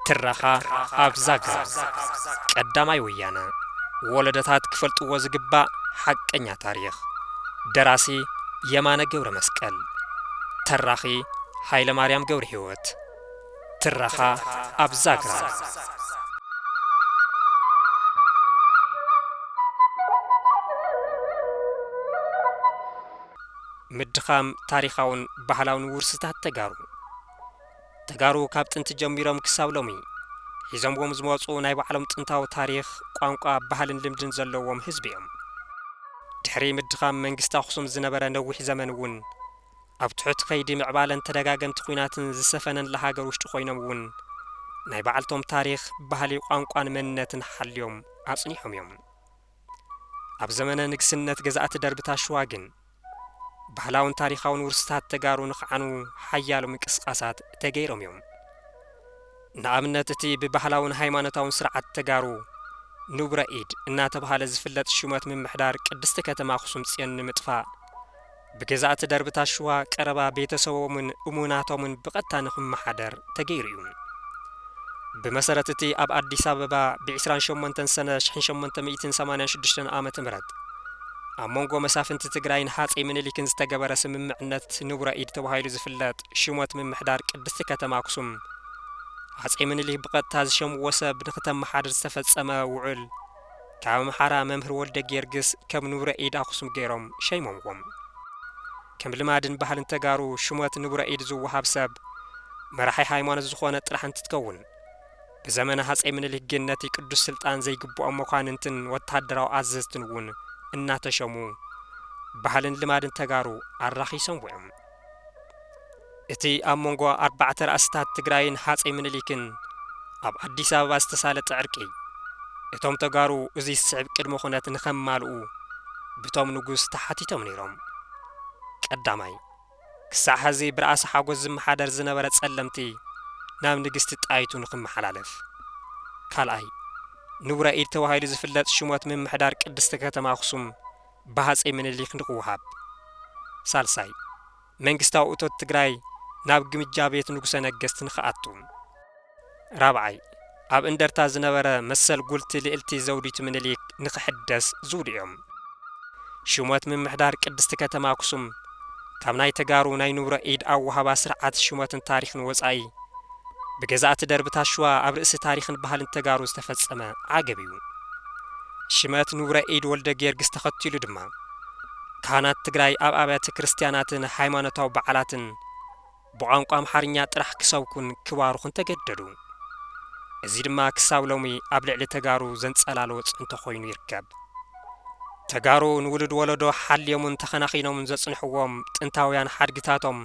ترخا أبزاغ قداماي ويانا ولدتات كفلطو زغبا حقኛ تاريخ دراسي يمانه ገብረ መስቀል تراخي ኃይለ ማርያም ገብረ ሕይወት ترخا أبزاغ مدخام تاريخاون ባህላውን ውርስታት ተጋሩ ካብ ጥንቲ ጀሚሮም ክሳብ ሎሚ ሒዞምዎም ዝመጹ ናይ ባዕሎም ጥንታዊ ታሪኽ ቋንቋ ባህልን ልምድን ዘለዎም ህዝቢ እዮም ድሕሪ ምድኻም መንግስቲ ኣኽሱም ዝነበረ ነዊሕ ዘመን እውን ኣብ ትሑት ከይዲ ምዕባለን ተደጋገምቲ ኩናትን ዝሰፈነን ለሃገር ውሽጢ ኮይኖም እውን ናይ ባዕልቶም ታሪኽ ባህሊ ቋንቋን መንነትን ሓልዮም ኣጽኒሖም እዮም ኣብ ዘመነ ንግስነት ገዛእቲ ደርብታ ሸዋ ግን ባህላውን ታሪኻውን ውርስታት ተጋሩ ንኽዓኑ ሓያሎ ምንቅስቃሳት ተገይሮም እዮም ንኣብነት እቲ ብባህላውን ሃይማኖታውን ስርዓት ተጋሩ ንቡረ ኢድ እናተባሃለ ዝፍለጥ ሹመት ምምሕዳር ቅድስቲ ከተማ ኣኽሱም ጽዮን ንምጥፋእ ብገዛእቲ ደርብታ ሸዋ ቀረባ ቤተሰቦምን እሙናቶምን ብቐጥታ ንኽመሓደር ተገይሩ እዩ ብመሰረት እቲ ኣብ ኣዲስ ኣበባ ብ28 ሰነ 1886 ዓመተ ምህረት ኣብ መንጎ መሳፍንቲ ትግራይን ሃጸይ ምኒልክን ዝተገበረ ስምምዕነት ንቡረ ኢድ ተባሂሉ ዝፍለጥ ሹመት ምምሕዳር ቅድስቲ ከተማ ኣኽሱም ሃጸይ ምኒልክ ብቐጥታ ዝሸምዎ ሰብ ንኽተመሓድር ዝተፈጸመ ውዕል ካብ ኣምሓራ መምህር ወልደ ጊዮርጊስ ከም ንቡረ ኢድ ኣኽሱም ገይሮም ሸይሞምዎም ከም ልማድን ባህልን ተጋሩ ሹመት ንቡረ ኢድ ዝወሃብ ሰብ መራሒ ሃይማኖት ዝኾነ ጥራሕ እንትትከውን ብዘመነ ሃጸይ ምኒልክ ግን ነቲ ቅዱስ ስልጣን ዘይግብኦም መኳንንትን ወታደራዊ ኣዘዝትን እውን እናተሸሙ ባህልን ልማድን ተጋሩ ኣራኺሶም እዮም እቲ ኣብ መንጎ ኣርባዕተ ራእስታት ትግራይን ሃጸይ ምኒልክን ኣብ ኣዲስ ኣበባ ዝተሳለጠ ዕርቂ እቶም ተጋሩ እዚ ስዕብ ቅድመ ኩነት ንኸማልኡ ብቶም ንጉስ ተሓቲቶም ነይሮም ቀዳማይ ክሳዕ ሕዚ ብራእሲ ሓጎስ ዝመሓደር ዝነበረ ጸለምቲ ናብ ንግስቲ ጣይቱ ንኽመሓላለፍ ካልኣይ ንቡረ ኢድ ተባሂሉ ዝፍለጥ ሹመት ምምሕዳር ቅድስቲ ከተማ ኣኽሱም ብሃጸይ ምኒልክ ንኽወሃብ ሳልሳይ መንግስታዊ እቶት ትግራይ ናብ ግምጃ ቤት ንጉሰ ነገስት ንኽኣቱ ራብዓይ ኣብ እንደርታ ዝነበረ መሰል ጉልቲ ልዕልቲ ዘውዲቱ ምኒልክ ንኽሕደስ ዝውድኡ እዮም ሹመት ምምሕዳር ቅድስቲ ከተማ ኣኽሱም ካብ ናይ ተጋሩ ናይ ንቡረ ኢድ ኣወሃባ ስርዓት ሹመትን ታሪኽን ወጻኢ ብገዛእቲ ደርብታ ሸዋ ኣብ ርእሲ ታሪኽን ባህልን ተጋሩ ዝተፈጸመ ዓገብ እዩ ሽመት ንቡረ ኢድ ወልደ ጊዮርጊስ ተኸቲሉ ድማ ካህናት ትግራይ ኣብ ኣብያተ ክርስቲያናትን ሃይማኖታዊ በዓላትን ብቋንቋ ኣምሓርኛ ጥራሕ ክሰብኩን ክባርኹን ተገደዱ እዚ ድማ ክሳብ ሎሚ ኣብ ልዕሊ ተጋሩ ዘንጸላልዎ ጽንቶ ኮይኑ ይርከብ ተጋሩ ንውልድ ወለዶ ሓልዮምን ተኸናኺኖምን ዘጽንሕዎም ጥንታውያን ሓድግታቶም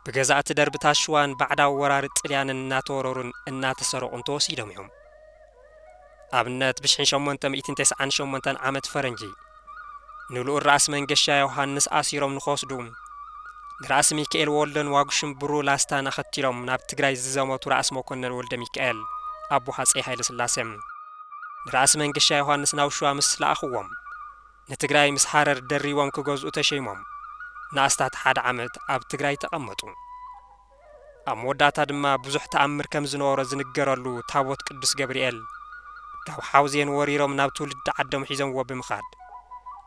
ብገዛእቲ ደርብታ ሸዋን ባዕዳዊ ወራሪ ጥልያንን እናተወረሩን እናተሰረቁን ተወሲዶም እዮም ኣብነት ብ1898 ዓመት ፈረንጂ ንልኡር ራእስ መንገሻ ዮሐንስ ኣሲሮም ንኸወስዱ ንራእስ ሚካኤል ወልደን ዋጉሽም ብሩ ላስታን ኣኸቲሎም ናብ ትግራይ ዝዘመቱ ራእስ መኮነን ወልደ ሚካኤል ኣቦ ሃጸይ ኃይለ ሥላሴም ንራእስ መንገሻ ዮሐንስ ናብ ሸዋ ምስ ለኣኽዎም ንትግራይ ምስ ሓረር ደሪቦም ክገዝኡ ተሸይሞም ንኣስታት ሓደ ዓመት ኣብ ትግራይ ተቐመጡ ኣብ መወዳእታ ድማ ብዙሕ ተኣምር ከም ዝነበሮ ዝንገረሉ ታቦት ቅዱስ ገብርኤል ካብ ሓውዜን ወሪሮም ናብ ትውልዲ ዓዶም ሒዞምዎ ብምኻድ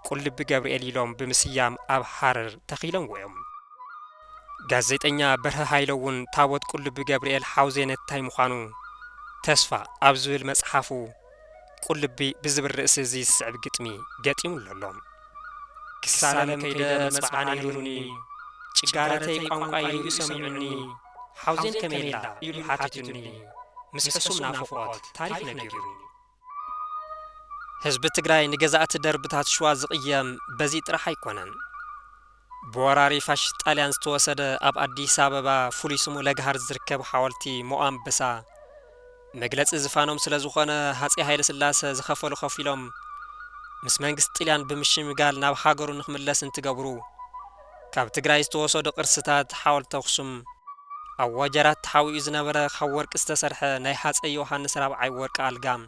ቁልቢ ገብርኤል ኢሎም ብምስያም ኣብ ሓረር ተኺሎም እዮም ጋዜጠኛ በርሀ ሃይለውን ታቦት ቁልቢ ገብርኤል ሓውዜን እንታይ ምዃኑ ተስፋ ኣብ ዝብል መጽሓፉ ቁልቢ ብዝብል ርእሲ እዚ ዝስዕብ ግጥሚ ገጢሙሉ ኣሎ ክሳለም ከይደ መጽዓኒ ይሩኒ ጭጋረተይ ቋንቋ ይሩ ሰሚዑኒ ሓውዜን ከመይላ ኢሉ ሓቲቱኒ ምስ ሕሱም ናፍቆት ታሪክ ነጊሩኒ ህዝቢ ትግራይ ንገዛእቲ ደርብታት ሸዋ ዝቕየም በዚ ጥራሕ ኣይኮነን ብወራሪ ፋሽስት ጣልያን ዝተወሰደ ኣብ ኣዲስ ኣበባ ፍሉይ ስሙ ለጋሃር ዝርከብ ሓወልቲ ሞኣንበሳ መግለጺ ዝፋኖም ስለ ዝኾነ ሃጸይ ኃይለ ሥላሴ ዝኸፈሉ ከፊሎም ምስ መንግስቲ ጣልያን ብምሽምጋል ናብ ሃገሩ ንኽምለስ እንትገብሩ ካብ ትግራይ ዝተወሰዱ ቅርስታት ሓወልቲ ኣኽሱም ኣብ ወጀራት ተሓዊኡ ዝነበረ ካብ ወርቂ ዝተሰርሐ ናይ ሃጸይ ዮሐንስ ራብዓይ ወርቂ ኣልጋም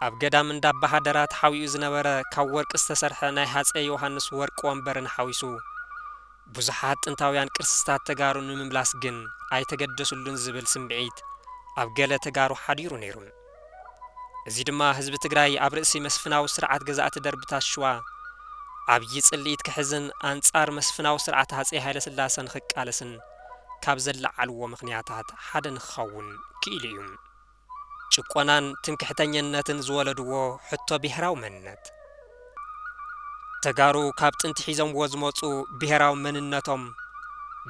ኣብ ገዳም እንዳ ባሃደራት ሓዊኡ ዝነበረ ካብ ወርቂ ዝተሰርሐ ናይ ሃጸይ ዮሐንስ ወርቂ ወንበርን ሓዊሱ ብዙሓት ጥንታውያን ቅርስታት ተጋሩ ንምምላስ ግን ኣይተገደሱሉን ዝብል ስምዒት ኣብ ገለ ተጋሩ ሓዲሩ ነይሩ እዚ ድማ ህዝቢ ትግራይ ኣብ ርእሲ መስፍናዊ ስርዓት ገዛእቲ ደርብታት ሸዋ ኣብ ይጽልኢት ክሕዝን ኣንጻር መስፍናዊ ስርዓት ሃጸይ ሃይለ ስላሰን ክቃለስን ካብ ዘለዓልዎ ምኽንያታት ሓደ ንኽኸውን ክኢሉ እዩ ጭቆናን ትምክሕተኝነትን ዝወለድዎ ሕቶ ብሄራዊ መንነት ተጋሩ ካብ ጥንቲ ሒዞምዎ ዝመፁ ብሄራዊ መንነቶም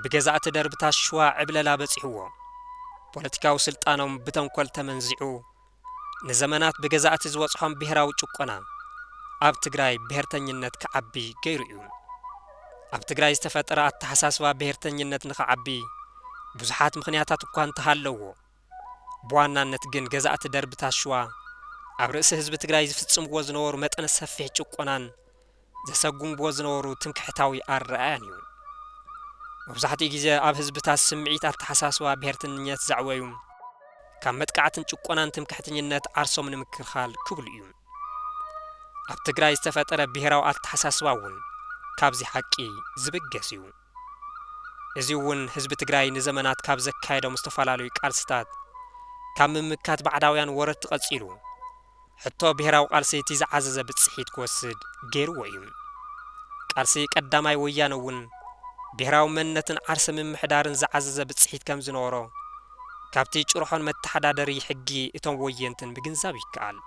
ብገዛእቲ ደርብታት ሸዋ ዕብለላ በፂሕዎ ፖለቲካዊ ስልጣኖም ብተንኰል ተመንዚዑ ንዘመናት ብገዛእቲ ዝወፅሖም ብሄራዊ ጭቆና ኣብ ትግራይ ብሄርተኝነት ክዓቢ ገይሩ እዩ ኣብ ትግራይ ዝተፈጠረ ኣተሓሳስባ ብሄርተኝነት ንኽዓቢ ብዙሓት ምኽንያታት እኳ እንተሃለዎ ብዋናነት ግን ገዛእቲ ደርብታት ሸዋ ኣብ ርእሲ ህዝቢ ትግራይ ዝፍጽምዎ ዝነበሩ መጠነ ሰፊሕ ጭቆናን ዘሰጉምዎ ዝነበሩ ትምክሕታዊ ኣረኣያን እዩ መብዛሕትኡ ግዜ ኣብ ህዝብታት ስምዒት ኣተሓሳስባ ብሄርተኝነት ዘዕወዩ ካብ መጥቃዕትን ጭቆናን ትምክሕተኝነት ዓርሶም ንምክልኻል ክብሉ እዩ ኣብ ትግራይ ዝተፈጠረ ብሄራዊ ኣተሓሳስባ እውን ካብዚ ሓቂ ዝብገስ እዩ እዚ እውን ህዝቢ ትግራይ ንዘመናት ካብ ዘካየዶም ዝተፈላለዩ ቃልስታት ካብ ምምካት ባዕዳውያን ወረርቲ ቀጺሉ ሕቶ ብሄራዊ ቃልሲ እቲ ዝዓዘዘ ብጽሒት ክወስድ ገይርዎ እዩ ቃልሲ ቀዳማይ ወያነ እውን ብሄራዊ መንነትን ዓርሰ ምምሕዳርን ዝዓዘዘ ብጽሒት ከም ዝነበሮ ካብቲ ጭርሖን መተሓዳደሪ ሕጊ እቶም ወየንትን ምግንዛብ ይከኣል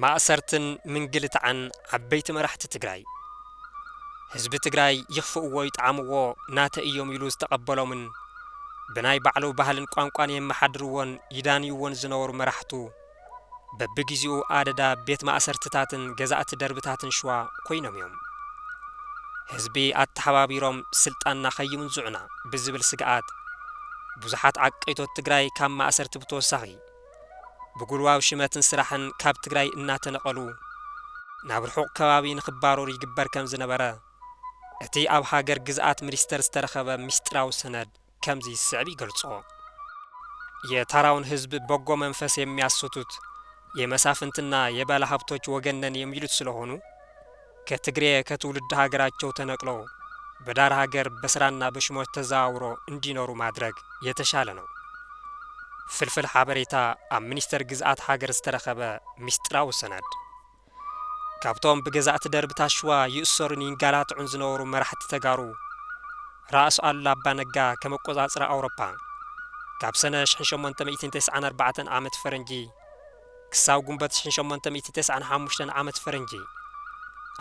ማእሰርትን ምንግልታዕን ዓበይቲ መራሕቲ ትግራይ ህዝቢ ትግራይ ይኽፍእዎ ይጣዕምዎ ናተ እዮም ኢሉ ዝተቐበሎምን ብናይ ባዕሉ ባህልን ቋንቋን የመሓድርዎን ይዳንይዎን ዝነበሩ መራሕቱ በብግዚኡ ኣደዳ ቤት ማእሰርትታትን ገዛእቲ ደርብታትን ሸዋ ኮይኖም እዮም ህዝቢ ኣተሓባቢሮም ስልጣንና ኸይምንዝዑና ብዝብል ስግኣት ብዙሓት ዓቀይቶት ትግራይ ካብ ማእሰርቲ ብተወሳኺ ብጉልባዊ ሽመትን ስራሕን ካብ ትግራይ እናተነቐሉ ናብ ርሑቕ ከባቢ ንኽባረሩ ይግበር ከም ዝነበረ እቲ ኣብ ሃገር ግዝኣት ሚኒስተር ዝተረኸበ ምስጢራዊ ሰነድ ከምዚ ይስዕብ ይገልጾ የተራውን ህዝብ በጎ መንፈስ የሚያስቱት የመሳፍንትና የባለሀብቶች ወገነን የሚሉት ስለሆኑ ከትግሬ ከትውልድ ሀገራቸው ተነቅለው በዳር ሀገር በስራና በሽሞች ተዛውሮ እንዲኖሩ ማድረግ የተሻለ ነው ፍልፍል ሓበሬታ ኣብ ሚኒስተር ግዝኣት ሃገር ዝተረኸበ ምስጢራዊ ሰነድ ካብቶም ብገዛእቲ ደርብታት ሸዋ ይእሰሩን ይንጋላትዑን ዝነበሩ መራሕቲ ተጋሩ ራእሱ ኣሉላ ኣባ ነጋ ከመቆጻጽሪ ኣውሮፓ ካብ ሰነ 1894 ዓመት ፈረንጂ ክሳብ ጉንበት 1895 ዓመት ፈረንጂ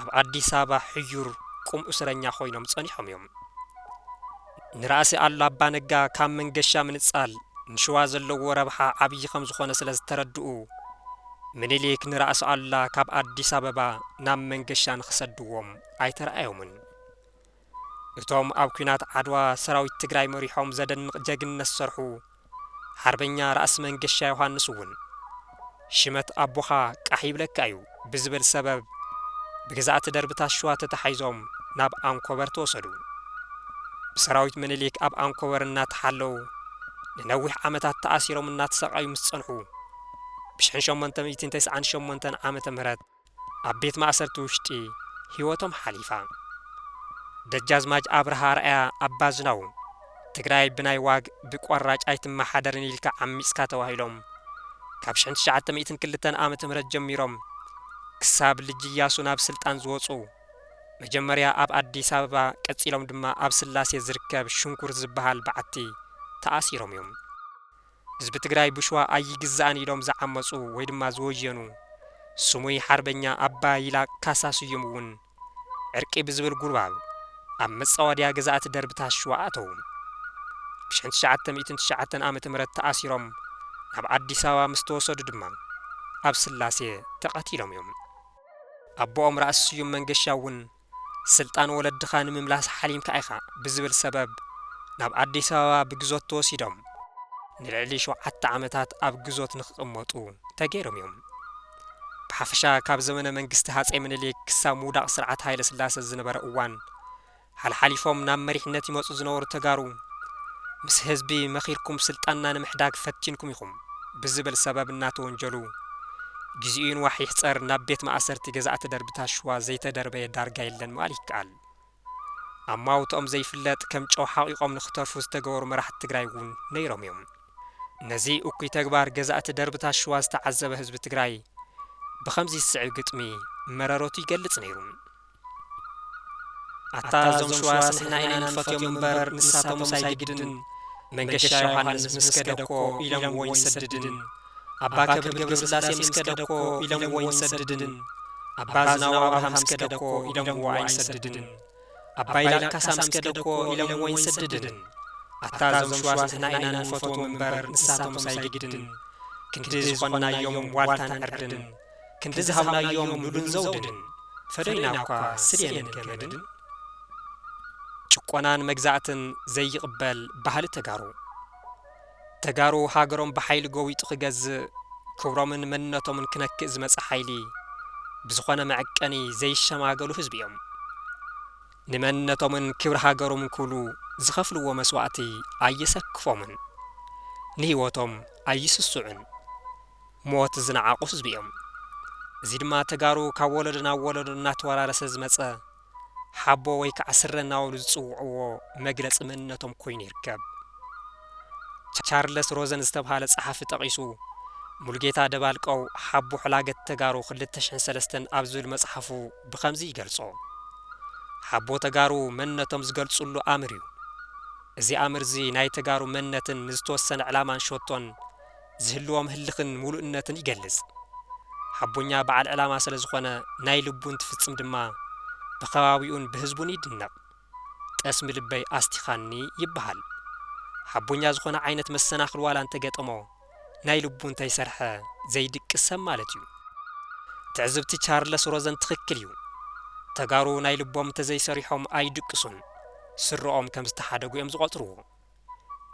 ኣብ ኣዲስ አበባ ሕዩር ቁም እስረኛ ኮይኖም ጸኒሖም እዮም ንራእሲ ኣሉላ ኣባ ነጋ ካብ መንገሻ ምንጻል ንሸዋ ዘለዎ ረብሓ ዓብይ ከም ዝኾነ ስለ ዝተረድኡ ምኒልክ ንራእሲ ኣሉላ ካብ ኣዲስ አበባ ናብ መንገሻ ንኽሰድዎም ኣይተረኣዮምን እቶም ኣብ ኩናት ዓድዋ ሰራዊት ትግራይ መሪሖም ዘደንቕ ጀግንነት ሰርሑ ሓርበኛ ራእሲ መንገሻ ዮሃንስ እውን ሽመት ኣቦኻ ቃሕ ይብለካ እዩ ብዝብል ሰበብ ብገዛእቲ ደርብታት ሸዋ ተተሓይዞም ናብ ኣንኮበር ተወሰዱ ብሰራዊት ምኒልክ ኣብ ኣንኮበር እናተሓለው ንነዊሕ ዓመታት ተኣሲሮም እናተሰቃዩ ምስ ጸንሑ ብ1898 ዓመተ ምህረት ኣብ ቤት ማእሰርቲ ውሽጢ ህይወቶም ሓሊፋ ደጃዝማች ኣብርሃ ኣርኣያ ኣባዝናው ትግራይ ብናይ ዋግ ብቆራጭ ኣይትመሓደርን ኢልካ ዓሚጽካ ተዋሂሎም ካብ 1902 ዓመተ ምህረት ጀሚሮም ክሳብ ልጅ ኢያሱ ናብ ስልጣን ዝወጹ መጀመርያ ኣብ ኣዲስ አበባ ቀጺሎም ድማ ኣብ ስላሴ ዝርከብ ሽንኩር ዝበሃል በዓቲ ተኣሲሮም እዮም ህዝቢ ትግራይ ብሸዋ ኣይግዛእን ኢሎም ዝዓመጹ ወይ ድማ ዝወየኑ ስሙይ ሓርበኛ ኣባ ይላቅ ካሳ ስዩም እውን ዕርቂ ብዝብል ጉርባብ ኣብ መጻወድያ ገዛእቲ ደርብታት ሸዋ ኣተው ብ1909 ዓመተ ምህረት ተኣሲሮም ናብ ኣዲስ አበባ ምስ ተወሰዱ ድማ ኣብ ስላሴ ተቐቲሎም እዮም ኣቦኦም ራእሲ ስዩም መንገሻ እውን ስልጣን ወለድኻ ንምምላስ ሓሊምካ ኢኻ ብዝብል ሰበብ ናብ ኣዲስ አበባ ብግዞት ተወሲዶም ንልዕሊ 7 ዓመታት ኣብ ግዞት ንኽቕመጡ ተገይሮም እዮም ብሓፈሻ ካብ ዘመነ መንግስቲ ሃጸይ ምኒልክ ክሳብ ምውዳቕ ስርዓት ሃይለ ስላሴ ዝነበረ እዋን ሓልሓሊፎም ናብ መሪሕነት ይመጹ ዝነበሩ ተጋሩ ምስ ህዝቢ መኺርኩም ስልጣንና ንምሕዳግ ፈቲንኩም ኢኹም ብዝብል ሰበብ እናተወንጀሉ ግዚኡን ዋሒሕ ጸር ናብ ቤት ማእሰርቲ ገዛእቲ ደርብታት ሸዋ ዘይተደርበየ ዳርጋ የለን ምባል ይከኣል ኣማውቶኦም ዘይፍለጥ ከም ጨው ሓቂቆም ንኽተርፉ ዝተገበሩ መራሕቲ ትግራይ እውን ነይሮም እዮም ነዚ እኩይ ተግባር ገዛእቲ ደርብታት ሸዋ ዝተዓዘበ ህዝቢ ትግራይ ብኸምዚ ዝስዕብ ግጥሚ መረረቱ ይገልጽ ነይሩ ኣታ ዞም ሸዋስ ንሕና ኢና ንፈትዮም እምበር ንሳቶም ሳይግድን መንገሻ ዮሃንስ ምስ ከደኮ ኢሎም ወይ ሰድድን ኣባ ከብር ገብረ ስላሴ ምስ ከደኮ ኢሎም ወይ ሰድድን ኣባ ዝናው አብርሃም ምስ ከደኮ ኢሎም ወይ ሰድድን ኣባ ይላል ካሳ ምስ ከደኮ ኢሎም ወይ ሰድድን ኣታ ዞም ሸዋስ ንሕና ኢና ንፈትዎም እምበር ንሳቶም ሳይግድን ክንዲ ዝኾናዮም ዋልታን ዕርድን ክንዲ ዝሃብናዮም ሉሉን ዘውድን ፈደይና እኳ ስልየንን ገመድን ጭቆናን መግዛእትን ዘይቅበል ባህሊ ተጋሩ ሃገሮም በሓይሊ ጎዊጡ ክገዝእ ክብሮምን መንነቶምን ክነክእ ዝመጽእ ሓይሊ ብዝኾነ መዐቀኒ ዘይሸማገሉ ህዝቢ እዮም ንመንነቶምን ክብሪ ሃገሮምን ክብሉ ዝኸፍልዎ መስዋዕቲ ኣየሰክፎምን ንህይወቶም ኣይስስዑን ሞት ዝነዓቑ ህዝቢ እዮም እዚ ድማ ተጋሩ ካብ ወለዶ ናብ ወለዶ እናተወራረሰ ዝመጸ ሓቦ ወይ ከዓ ስረ እናበሉ ዝጽውዕዎ መግለጺ መንነቶም ኮይኑ ይርከብ ቻርለስ ሮዘን ዝተባሃለ ጸሓፊ ጠቂሱ ሙልጌታ ደባልቀው ሓቦ ሕላገት ተጋሩ 2003 ኣብ ዝብል መጽሓፉ ብኸምዚ ይገልጾ ሓቦ ተጋሩ መንነቶም ዝገልጹሉ ኣምር እዩ እዚ ኣምር እዚ ናይ ተጋሩ መንነትን ንዝተወሰነ ዕላማን ሸቶን ዝህልዎም ህልኽን ሙሉእነትን ይገልጽ ሓቦኛ በዓል ዕላማ ስለ ዝኾነ ናይ ልቡን ትፍጽም ድማ ብኸባቢኡን ብህዝቡን ይድነቕ ጠስሚ ልበይ ኣስቲኻኒ ይበሃል ሓቦኛ ዝኾነ ዓይነት መሰናኽል ዋላ እንተገጠሞ ናይ ልቡን ተይሰርሐ ዘይድቅስ ሰብ ማለት እዩ ትዕዝብቲ ቻርለስ ሮዘን ትኽክል እዩ ተጋሩ ናይ ልቦም ተዘይሰሪሖም ኣይድቅሱን ስርኦም ከም ዝተሓደጉ እዮም ዝቆጥርዎ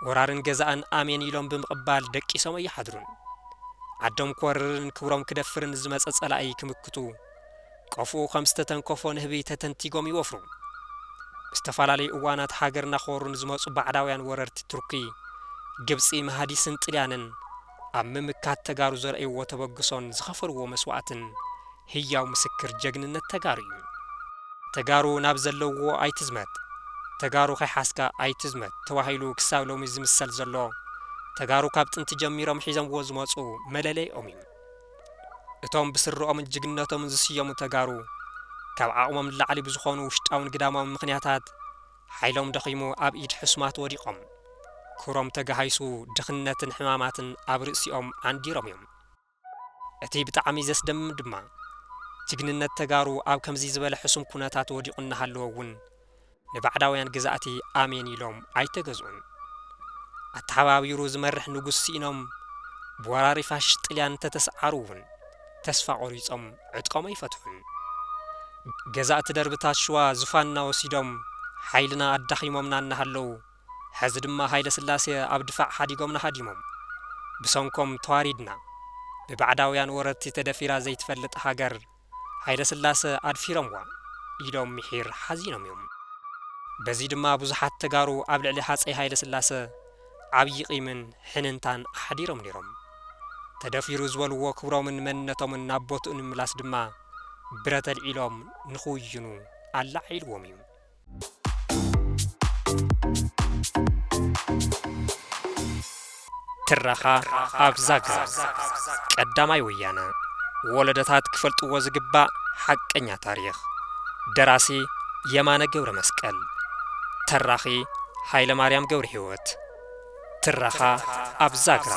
ወራርን ገዛእን ኣሜን ኢሎም ብምቕባል ደቂሶም ኣይሓድሩን ዓዶም ክወርርን ክብሮም ክደፍርን ዝመጸ ጸላኢ ክምክቱ ቀፍኡ ከም ዝተተንከፎ ንህቢ ተተንቲጎም ይወፍሩ ብዝተፈላለዩ እዋናት ሃገርና ክወሩን ዝመጹ ባዕዳውያን ወረርቲ ቱርኪ ግብፂ መሃዲስን ጥልያንን ኣብ ምምካት ተጋሩ ዘርአይዎ ተበግሶን ዝኸፈልዎ መስዋዕትን ህያው ምስክር ጀግንነት ተጋሩ እዩ ተጋሩ ናብ ዘለዎ ኣይትዝመት ተጋሩ ከይሓስካ ኣይትዝመት ተባሂሉ ክሳብ ሎሚ ዝምሰል ዘሎ ተጋሩ ካብ ጥንቲ ጀሚሮም ሒዘምዎ ዝመጹ መለለይኦም እዩ እቶም ብስርኦምን ጅግንነቶምን ዝስየሙ ተጋሩ ካብ ዓቕሞም ንላዕሊ ብዝኾኑ ውሽጣውን ግዳማውን ምኽንያታት ሓይሎም ደኺሙ ኣብ ኢድ ሕስማት ወዲቖም ክብሮም ተጋሃይሱ ድኽነትን ሕማማትን ኣብ ርእሲኦም ዓንዲሮም እዮም እቲ ብጣዕሚ ዘስደምም ድማ ጅግንነት ተጋሩ ኣብ ከምዚ ዝበለ ሕሱም ኩነታት ወዲቑ እናሃለዎ እውን ንባዕዳውያን ግዛእቲ ኣሜን ኢሎም ኣይተገዝኡን ኣተሓባቢሩ ዝመርሕ ንጉስ ሲኢኖም ብወራሪ ፋሽስት ጥልያን ተተሰዓሩ እውን ተስፋ ቆሪጾም ዕጥቆም ኣይፈትሑን ገዛእቲ ደርብታት ሸዋ ዙፋንና ወሲዶም ሓይልና ኣዳኺሞምና እናሃለዉ ሕዚ ድማ ሃይለ ስላሴ ኣብ ድፋዕ ሓዲጎምና ሃዲሞም ብሰንኮም ተዋሪድና ብባዕዳውያን ወረርቲ ተደፊራ ዘይትፈልጥ ሃገር ሃይለ ስላሴ ኣድፊሮምዋ ኢሎም ምሒር ሓዚኖም እዮም በዚ ድማ ብዙሓት ተጋሩ ኣብ ልዕሊ ሃፀይ ሃይለ ስላሴ ዓብዪ ቂምን ሕንንታን ኣሓዲሮም ነይሮም ተደፊሩ ዝበልዎ ክብሮምን መንነቶምን ናብ ቦትኡ ንምምላስ ድማ ብረት ኣልዒሎም ንኽውይኑ ኣላዒልዎም እዩ ትረኻ ኣብ ዛግራ ቀዳማይ ወያነ ወለደታት ክፈልጥዎ ዝግባእ ሓቀኛ ታሪኽ ደራሲ የማነ ገብረ መስቀል ተራኺ ሃይለ ማርያም ገብረ ሕይወት ትረኻ ኣብ ዛግራ